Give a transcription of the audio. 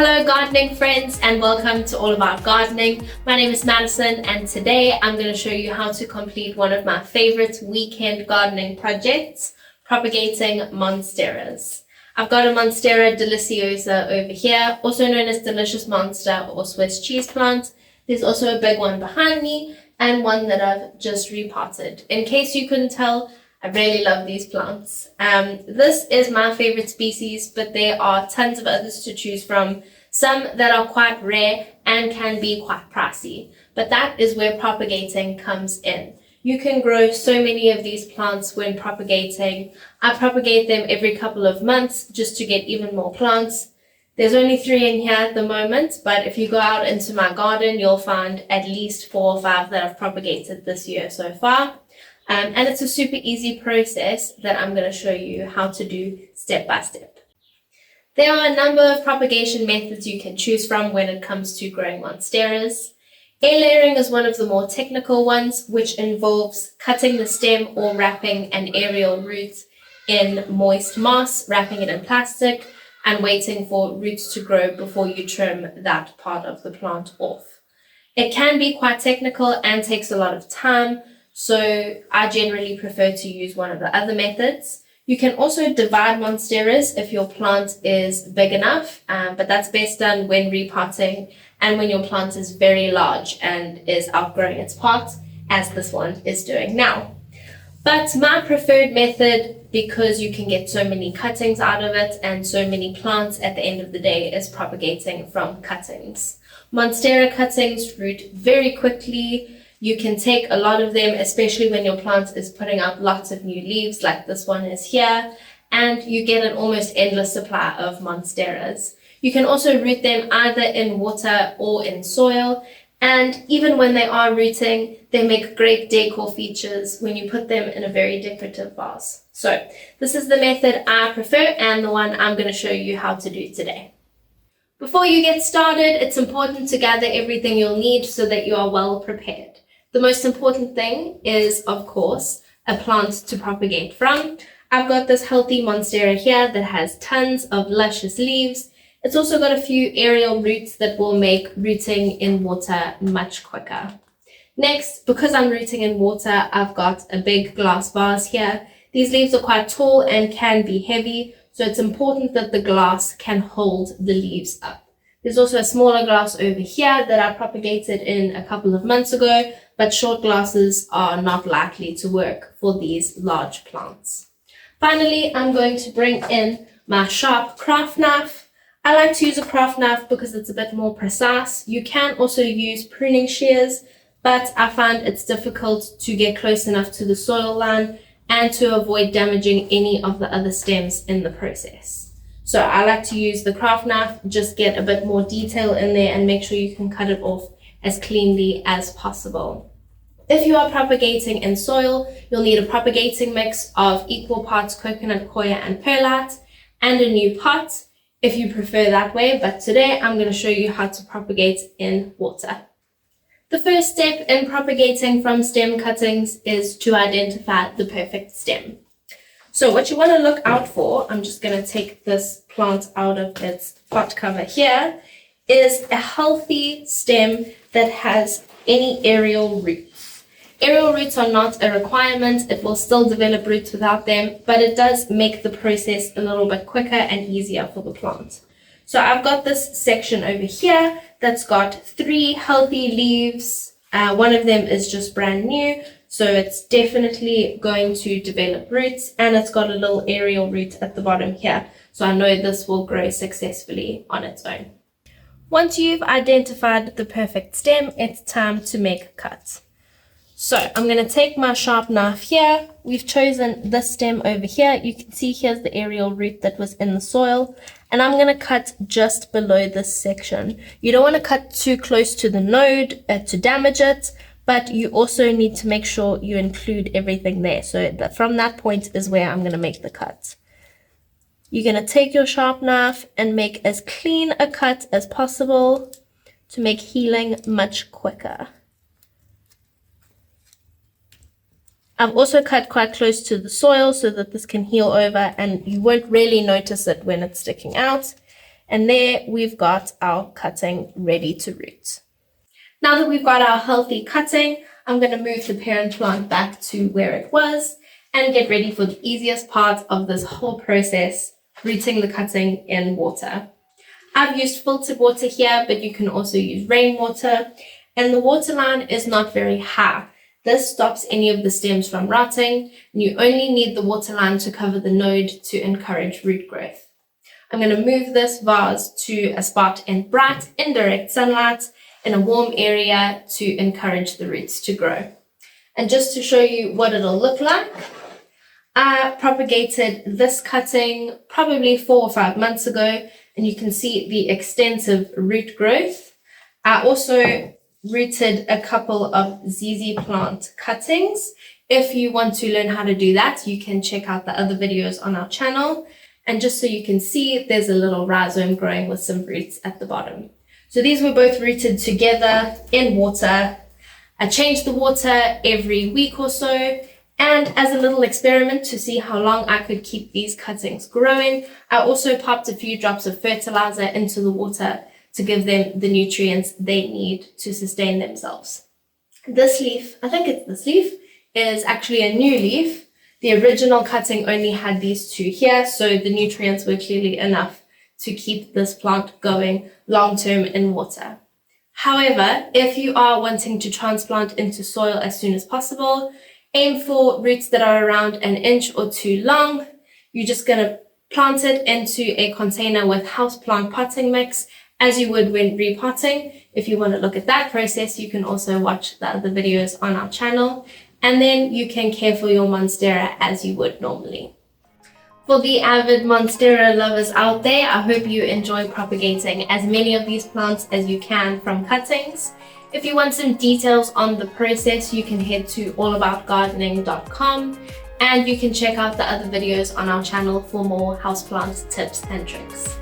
Hello gardening friends and welcome to All About Gardening. My name is Madison and today I'm going to show you how to complete one of my favorite weekend gardening projects, propagating monsteras. I've got a Monstera deliciosa over here, also known as delicious monster or Swiss cheese plant. There's also a big one behind me and one that I've just repotted. In case you couldn't tell, I really love these plants. This is my favorite species, but there are tons of others to choose from, some that are quite rare and can be quite pricey. But that is where propagating comes in. You can grow so many of these plants when propagating. I propagate them every couple of months just to get even more plants. There's only 3 in here at the moment, but if you go out into my garden, you'll find at least 4 or 5 that I've propagated this year so far. And it's a super easy process that I'm going to show you how to do step by step. There are a number of propagation methods you can choose from when it comes to growing monsteras. Air layering is one of the more technical ones, which involves cutting the stem or wrapping an aerial root in moist moss, wrapping it in plastic, and waiting for roots to grow before you trim that part of the plant off. It can be quite technical and takes a lot of time, so I generally prefer to use one of the other methods. You can also divide monsteras if your plant is big enough, but that's best done when repotting and when your plant is very large and is outgrowing its pot, as this one is doing now. But my preferred method, because you can get so many cuttings out of it and so many plants at the end of the day, is propagating from cuttings. Monstera cuttings root very quickly. You can take a lot of them, especially when your plant is putting out lots of new leaves like this one is here, and you get an almost endless supply of monsteras. You can also root them either in water or in soil, and even when they are rooting, they make great decor features when you put them in a very decorative vase. So this is the method I prefer and the one I'm going to show you how to do today. Before you get started, it's important to gather everything you'll need so that you are well prepared. The most important thing is, of course, a plant to propagate from. I've got this healthy monstera here that has tons of luscious leaves. It's also got a few aerial roots that will make rooting in water much quicker. Next, because I'm rooting in water, I've got a big glass vase here. These leaves are quite tall and can be heavy, so it's important that the glass can hold the leaves up. There's also a smaller glass over here that I propagated in a couple of months ago, but short glasses are not likely to work for these large plants. Finally, I'm going to bring in my sharp craft knife. I like to use a craft knife because it's a bit more precise. You can also use pruning shears, but I find it's difficult to get close enough to the soil line and to avoid damaging any of the other stems in the process. So I like to use the craft knife, just get a bit more detail in there and make sure you can cut it off as cleanly as possible. If you are propagating in soil, you'll need a propagating mix of equal parts coconut coir and perlite and a new pot if you prefer that way, but today I'm going to show you how to propagate in water. The first step in propagating from stem cuttings is to identify the perfect stem. So what you want to look out for, I'm just going to take this plant out of its pot cover here, is a healthy stem that has any aerial roots. Aerial roots are not a requirement, it will still develop roots without them, but it does make the process a little bit quicker and easier for the plant. So I've got this section over here that's got 3 healthy leaves. One of them is just brand new, so it's definitely going to develop roots, and it's got a little aerial root at the bottom here, so I know this will grow successfully on its own. Once you've identified the perfect stem, it's time to make a cut. So I'm going to take my sharp knife here. We've chosen this stem over here. You can see here's the aerial root that was in the soil, and I'm going to cut just below this section. You don't want to cut too close to the node to damage it, but you also need to make sure you include everything there. So that from that point is where I'm going to make the cut. You're going to take your sharp knife and make as clean a cut as possible to make healing much quicker. I've also cut quite close to the soil so that this can heal over and you won't really notice it when it's sticking out. And there we've got our cutting ready to root. Now that we've got our healthy cutting, I'm going to move the parent plant back to where it was and get ready for the easiest part of this whole process, rooting the cutting in water. I've used filtered water here, but you can also use rainwater, and the water line is not very high. This stops any of the stems from rotting, and you only need the water line to cover the node to encourage root growth. I'm going to move this vase to a spot in bright, indirect sunlight in a warm area to encourage the roots to grow. And just to show you what it'll look like, I propagated this cutting probably 4 or 5 months ago, and you can see the extensive root growth. I also rooted a couple of ZZ plant cuttings. If you want to learn how to do that, you can check out the other videos on our channel. And just so you can see, there's a little rhizome growing with some roots at the bottom. So these were both rooted together in water. I changed the water every week or so. And as a little experiment to see how long I could keep these cuttings growing, I also popped a few drops of fertilizer into the water to give them the nutrients they need to sustain themselves. This leaf, I think it's this leaf, is actually a new leaf. The original cutting only had these two here, so the nutrients were clearly enough to keep this plant going long-term in water. However, if you are wanting to transplant into soil as soon as possible, aim for roots that are around 1 inch or 2 long. You're just going to plant it into a container with houseplant potting mix as you would when repotting. If you want to look at that process, you can also watch the other videos on our channel. And then you can care for your Monstera as you would normally. For the avid Monstera lovers out there, I hope you enjoy propagating as many of these plants as you can from cuttings. If you want some details on the process, you can head to allaboutgardening.com and you can check out the other videos on our channel for more houseplant tips and tricks.